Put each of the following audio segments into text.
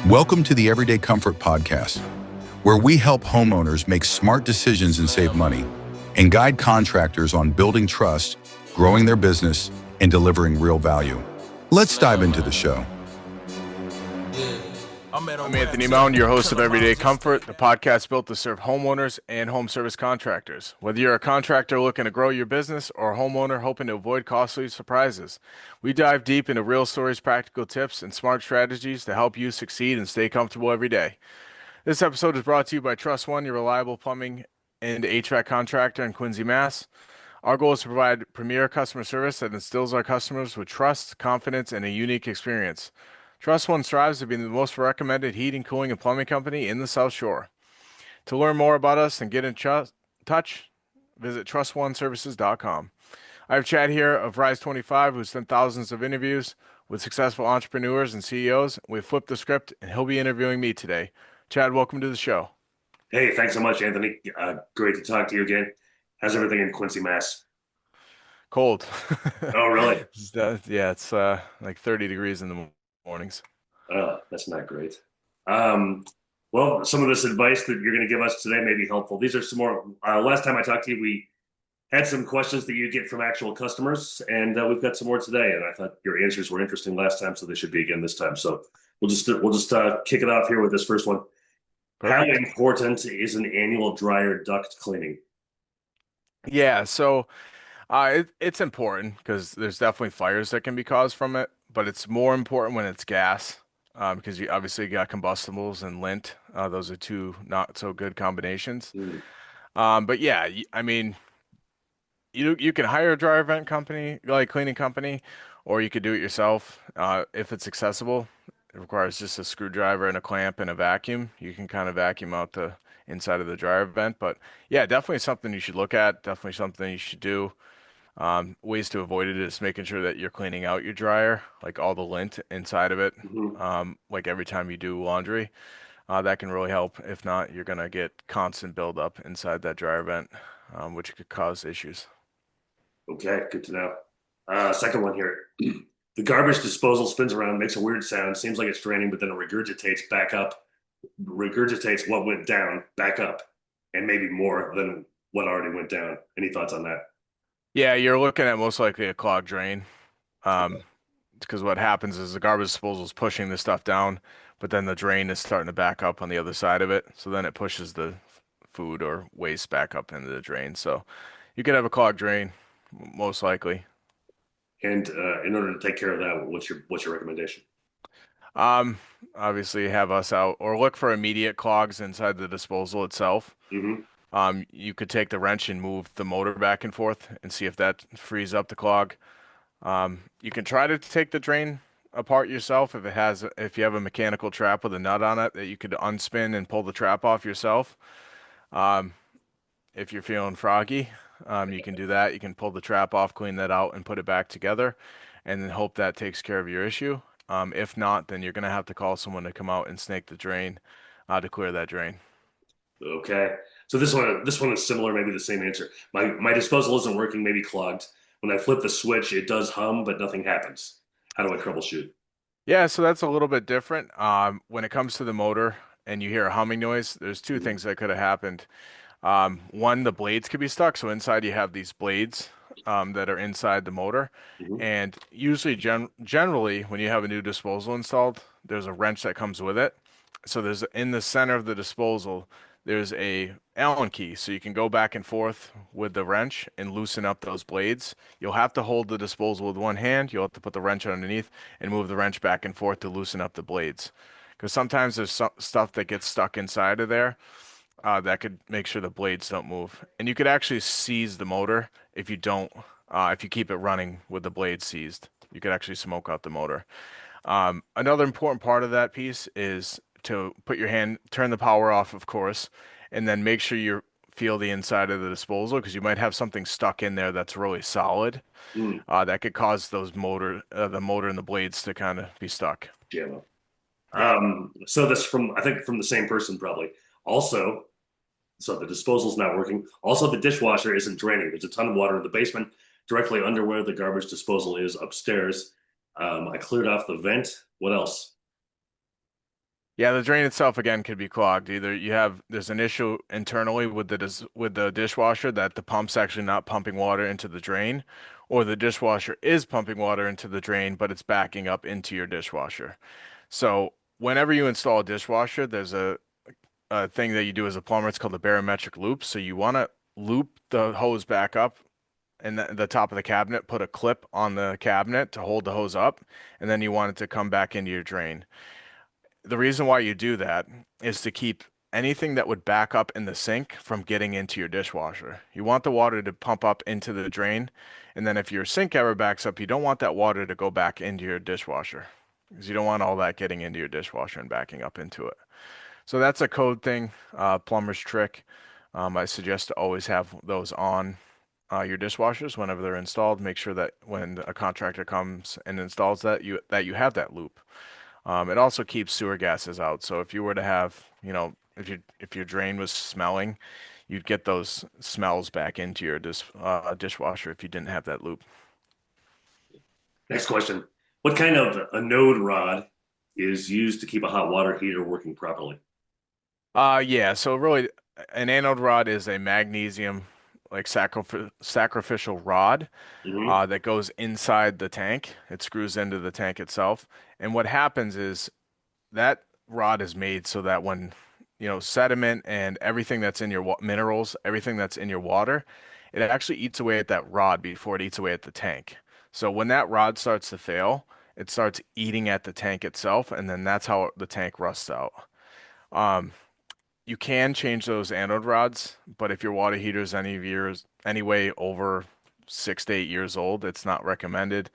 Welcome to the Everyday Comfort Podcast, where we help homeowners make smart decisions and save money, and guide contractors on building trust, growing their business, and delivering real value. Let's dive into the show. I'm Anthony Mountain, your host of Everyday Comfort, the podcast built to serve homeowners and home service contractors. Whether you're a contractor looking to grow your business or a homeowner hoping to avoid costly surprises, we dive deep into real stories, practical tips, and smart strategies to help you succeed and stay comfortable every day. This episode is brought to you by Trust One, your reliable plumbing and HVAC contractor in Quincy, Mass. Our goal is to provide premier customer service that instills our customers with trust, confidence, and a unique experience. Trust One strives to be the most recommended heating, cooling, and plumbing company in the South Shore. To learn more about us and get in touch, visit trustoneservices.com. I have Chad here of Rise 25, who's done thousands of interviews with successful entrepreneurs and CEOs. We've flipped the script, and he'll be interviewing me today. Chad, welcome to the show. Hey, thanks so much, Anthony. Great to talk to you again. How's everything in Quincy, Mass? Cold. Oh, really? Yeah, it's like 30 degrees in the mornings. Oh, that's not great. Well, some of this advice that you're going to give us today may be helpful. These are some more. Last time I talked to you, we had some questions that you get from actual customers, and we've got some more today. And I thought your answers were interesting last time, so they should be again this time. So we'll just kick it off here with this first one. Perfect. How important is an annual dryer duct cleaning? Yeah, so it's important because there's definitely fires that can be caused from it, but it's more important when it's gas because you obviously got combustibles and lint. Those are two not so good combinations. But yeah, I mean, you can hire a dryer vent company, like cleaning company, or you could do it yourself if it's accessible. It requires just a screwdriver and a clamp and a vacuum. You can kind of vacuum out the inside of the dryer vent. But yeah, definitely something you should look at. Definitely something you should do. Ways to avoid it is making sure that you're cleaning out your dryer, like all the lint inside of it, like every time you do laundry. That can really help. If not, you're going to get constant buildup inside that dryer vent, which could cause issues. Okay, good to know. Second one here. The garbage disposal spins around, makes a weird sound, seems like it's draining, but then it regurgitates back up, regurgitates what went down back up, and maybe more than what already went down. Any thoughts on that? Yeah, you're looking at most likely a clogged drain. Because what happens is the garbage disposal is pushing the stuff down, but then the drain is starting to back up on the other side of it. So then it pushes the food or waste back up into the drain. So you could have a clogged drain, most likely. And in order to take care of that, what's your recommendation? Obviously have us out or look for immediate clogs inside the disposal itself. You could take the wrench and move the motor back and forth and see if that frees up the clog. You can try to take the drain apart yourself if you have a mechanical trap with a nut on it that you could unspin and pull the trap off yourself. If you're feeling froggy, you can do that. You can pull the trap off, clean that out, and put it back together, and then hope that takes care of your issue. If not, then you're going to have to call someone to come out and snake the drain to clear that drain. Okay. So this one is similar, maybe the same answer. My disposal isn't working, maybe clogged. When I flip the switch, it does hum, but nothing happens. How do I troubleshoot? Yeah, so that's a little bit different. When it comes to the motor and you hear a humming noise, there's two things that could have happened. One, the blades could be stuck. So inside you have these blades that are inside the motor. And usually, generally, when you have a new disposal installed, there's a wrench that comes with it. So there's in the center of the disposal, there's a Allen key, so you can go back and forth with the wrench and loosen up those blades. You'll have to hold the disposal with one hand. You'll have to put the wrench underneath and move the wrench back and forth to loosen up the blades. Because sometimes there's stuff that gets stuck inside of there that could make sure the blades don't move. And you could actually seize the motor if you keep it running with the blades seized. You could actually smoke out the motor. Another important part of that piece is to turn the power off, of course, and then make sure you feel the inside of the disposal because you might have something stuck in there that's really solid. That could cause the motor and the blades to kind of be stuck. Yeah. So this I think from the same person probably. Also, so the disposal's not working. Also, the dishwasher isn't draining. There's a ton of water in the basement, directly under where the garbage disposal is upstairs. I cleared off the vent. What else? Yeah, the drain itself again could be clogged. Either there's an issue internally with with the dishwasher that the pump's actually not pumping water into the drain, or the dishwasher is pumping water into the drain, but it's backing up into your dishwasher. So whenever you install a dishwasher, there's a thing that you do as a plumber. It's called a barometric loop. So you want to loop the hose back up in the top of the cabinet, put a clip on the cabinet to hold the hose up, and then you want it to come back into your drain. The reason why you do that is to keep anything that would back up in the sink from getting into your dishwasher. You want the water to pump up into the drain, and then if your sink ever backs up, you don't want that water to go back into your dishwasher because you don't want all that getting into your dishwasher and backing up into it. So that's a code thing, plumber's trick. I suggest to always have those on your dishwashers whenever they're installed. Make sure that when a contractor comes and installs that you have that loop. It also keeps sewer gases out. So if you were to have, if your drain was smelling, you'd get those smells back into your dishwasher if you didn't have that loop. Next question. What kind of anode rod is used to keep a hot water heater working properly? Yeah. So really, an anode rod is a magnesium like sacrificial rod Hmm. that goes inside the tank. It screws into the tank itself. And what happens is that rod is made so that when, sediment and everything that's in your minerals, everything that's in your water, it actually eats away at that rod before it eats away at the tank. So when that rod starts to fail, it starts eating at the tank itself, and then that's how the tank rusts out. Um, you can change those anode rods, but if your water heater is anyway over 6 to 8 years old, it's not recommended.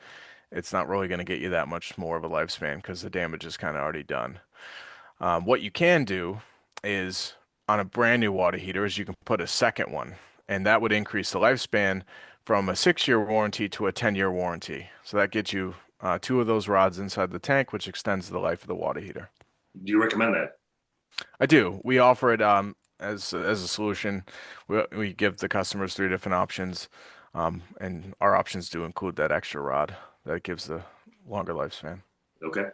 It's not really going to get you that much more of a lifespan because the damage is kind of already done. What you can do is on a brand new water heater is you can put a second one, and that would increase the lifespan from a 6 year warranty to a 10-year warranty. So that gets you two of those rods inside the tank, which extends the life of the water heater. Do you recommend that? I do. We offer it as a solution. We give the customers three different options, and our options do include that extra rod that gives the longer lifespan. Okay.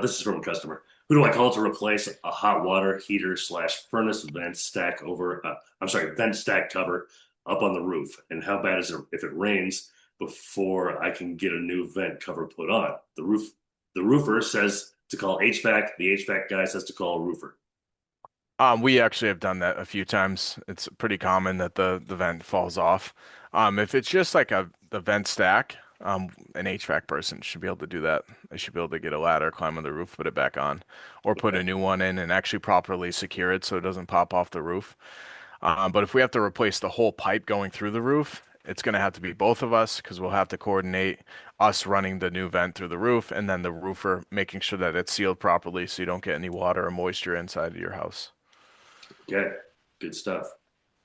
This is from a customer. Who do I call to replace a hot water heater slash furnace vent stack over, I'm sorry, vent stack cover up on the roof? And how bad is it if it rains before I can get a new vent cover put on? The roofer says to call HVAC. The HVAC guy says to call a roofer. We actually have done that a few times. It's pretty common that the vent falls off. If it's just like the vent stack, an HVAC person should be able to do that. They should be able to get a ladder, climb on the roof, put it back on, or put Okay. a new one in and actually properly secure it so it doesn't pop off the roof. But if we have to replace the whole pipe going through the roof, it's going to have to be both of us because we'll have to coordinate us running the new vent through the roof and then the roofer making sure that it's sealed properly so you don't get any water or moisture inside of your house. Okay. Good stuff.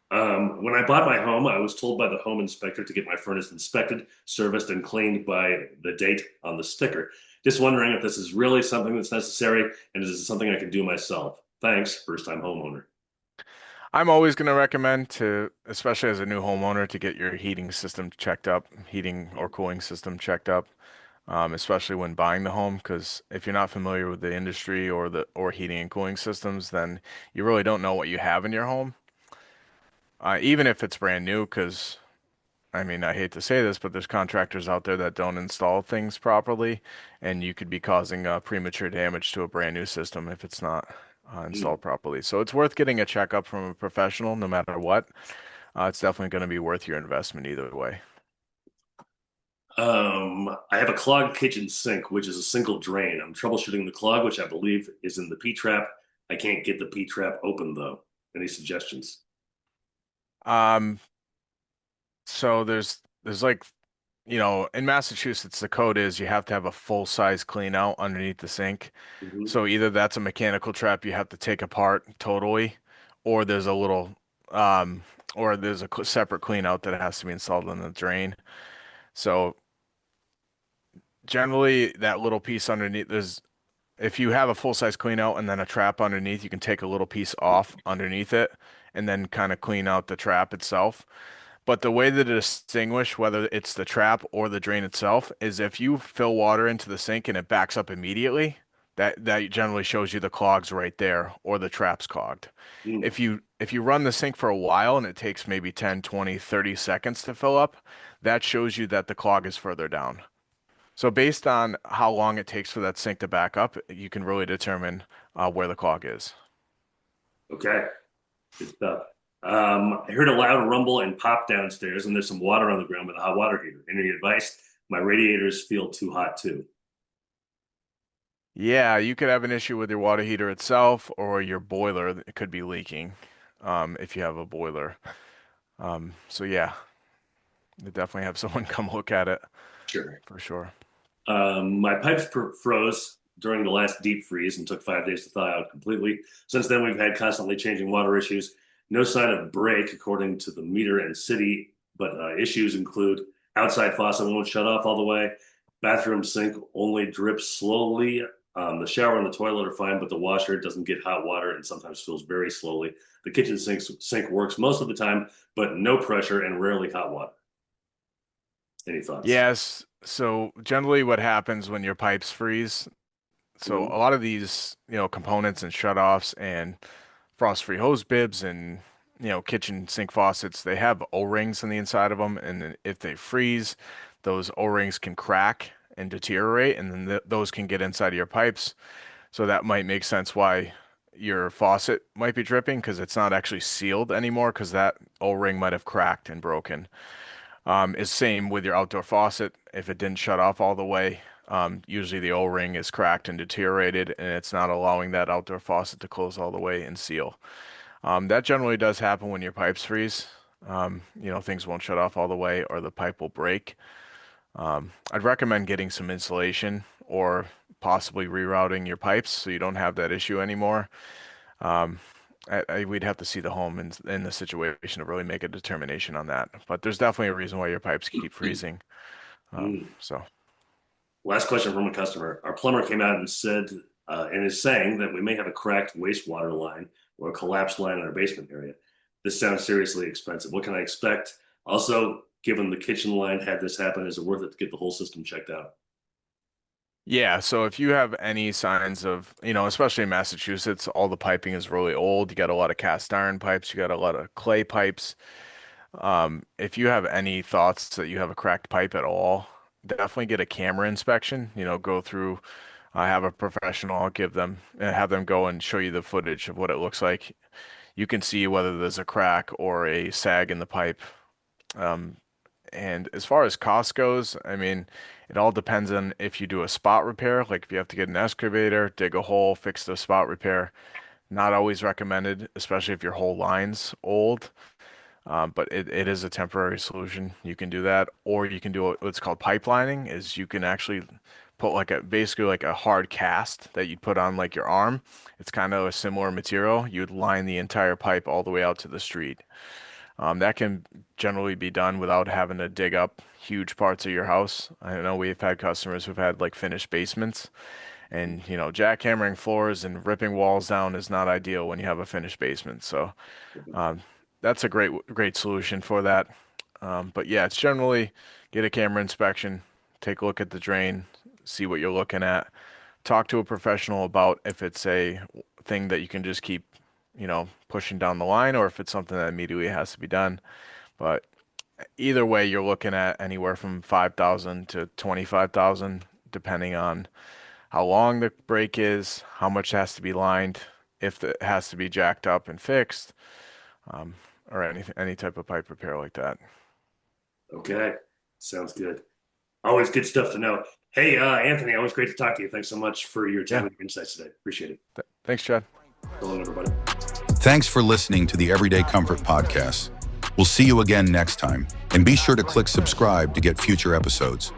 When I bought my home, I was told by the home inspector to get my furnace inspected, serviced, and cleaned by the date on the sticker. Just wondering if this is really something that's necessary and is this something I can do myself? Thanks, first time homeowner. I'm always going to recommend to, especially as a new homeowner, to get your heating system checked up, heating or cooling system checked up, especially when buying the home. Because if you're not familiar with the industry or heating and cooling systems, then you really don't know what you have in your home. Even if it's brand new, because I mean, I hate to say this, but there's contractors out there that don't install things properly, and you could be causing premature damage to a brand new system if it's not Hmm. installed properly. So it's worth getting a checkup from a professional, no matter what. It's definitely going to be worth your investment either way. I have a clogged kitchen sink, which is a single drain. I'm troubleshooting the clog, which I believe is in the P trap. I can't get the P trap open though. Any suggestions? Um, so there's like, in Massachusetts, the code is you have to have a full size clean out underneath the sink. Hmm. So either that's a mechanical trap you have to take apart totally, or there's a little, um, or there's a separate clean out that has to be installed in the drain. So generally, that little piece underneath, if you have a full size clean out and then a trap underneath, you can take a little piece off underneath it and then kind of clean out the trap itself. But the way to distinguish whether it's the trap or the drain itself is if you fill water into the sink and it backs up immediately, that generally shows you the clog's right there or the trap's clogged. Mm. If you run the sink for a while and it takes maybe 10, 20, 30 seconds to fill up, that shows you that the clog is further down. So based on how long it takes for that sink to back up, you can really determine where the clog is. Okay, good stuff. I heard a loud rumble and pop downstairs, and there's some water on the ground with a hot water heater. Any advice? My radiators feel too hot too. Yeah, you could have an issue with your water heater itself or your boiler. It could be leaking if you have a boiler. So yeah, you definitely have someone come look at it Sure. for sure. My pipes froze during the last deep freeze and took 5 days to thaw out completely. Since then, we've had constantly changing water issues. No sign of break, according to the meter and city, but issues include outside faucet won't shut off all the way. Bathroom sink only drips slowly. The shower and the toilet are fine, but the washer doesn't get hot water and sometimes fills very slowly. The kitchen sink works most of the time, but no pressure and rarely hot water. Any thoughts? Yes. So generally what happens when your pipes freeze, so a lot of these, components and shutoffs and frost-free hose bibs and, kitchen sink faucets, they have O-rings on the inside of them. And then if they freeze, those O-rings can crack and deteriorate, and then those can get inside of your pipes. So that might make sense why your faucet might be dripping because it's not actually sealed anymore because that O-ring might have cracked and broken. Is same with your outdoor faucet. If it didn't shut off all the way, usually the O-ring is cracked and deteriorated, and it's not allowing that outdoor faucet to close all the way and seal. That generally does happen when your pipes freeze. Things won't shut off all the way, or the pipe will break. I'd recommend getting some insulation or possibly rerouting your pipes so you don't have that issue anymore. We'd have to see the home in the situation to really make a determination on that. But there's definitely a reason why your pipes keep freezing. So, Last question from a customer. Our plumber came out and said, and is saying that we may have a cracked wastewater line or a collapsed line in our basement area. This sounds seriously expensive. What can I expect? Also, given the kitchen line had this happen, is it worth it to get the whole system checked out? yeah, so if you have any signs of, especially in Massachusetts, all the piping is really old. You got a lot of cast iron pipes, you got a lot of clay pipes. If you have any thoughts that you have a cracked pipe at all, definitely get a camera inspection. Go through. I have a professional. I'll have them go and show you the footage of what it looks like. You can see whether there's a crack or a sag in the pipe. And as far as cost goes, I mean, it all depends on if you do a spot repair, like if you have to get an excavator, dig a hole, fix the spot repair. Not always recommended, especially if your whole line's old. But it is a temporary solution. You can do that, or you can do what's called pipelining, is you can actually put basically like a hard cast that you'd put on like your arm. It's kind of a similar material. You'd line the entire pipe all the way out to the street. That can generally be done without having to dig up huge parts of your house. I know we've had customers who've had like finished basements, and jackhammering floors and ripping walls down is not ideal when you have a finished basement. So that's a great solution for that. But yeah, it's generally get a camera inspection, take a look at the drain, see what you're looking at, talk to a professional about if it's a thing that you can just keep pushing down the line, or if it's something that immediately has to be done. But either way, you're looking at anywhere from 5,000 to 25,000, depending on how long the break is, how much has to be lined, if it has to be jacked up and fixed, or any type of pipe repair like that. Okay, sounds good. Always good stuff to know. Hey, Anthony, always great to talk to you. Thanks so much for your time and your insights today. Appreciate it. Thanks, Chad. So long, everybody. Thanks for listening to the Everyday Comfort Podcast. We'll see you again next time, and be sure to click subscribe to get future episodes.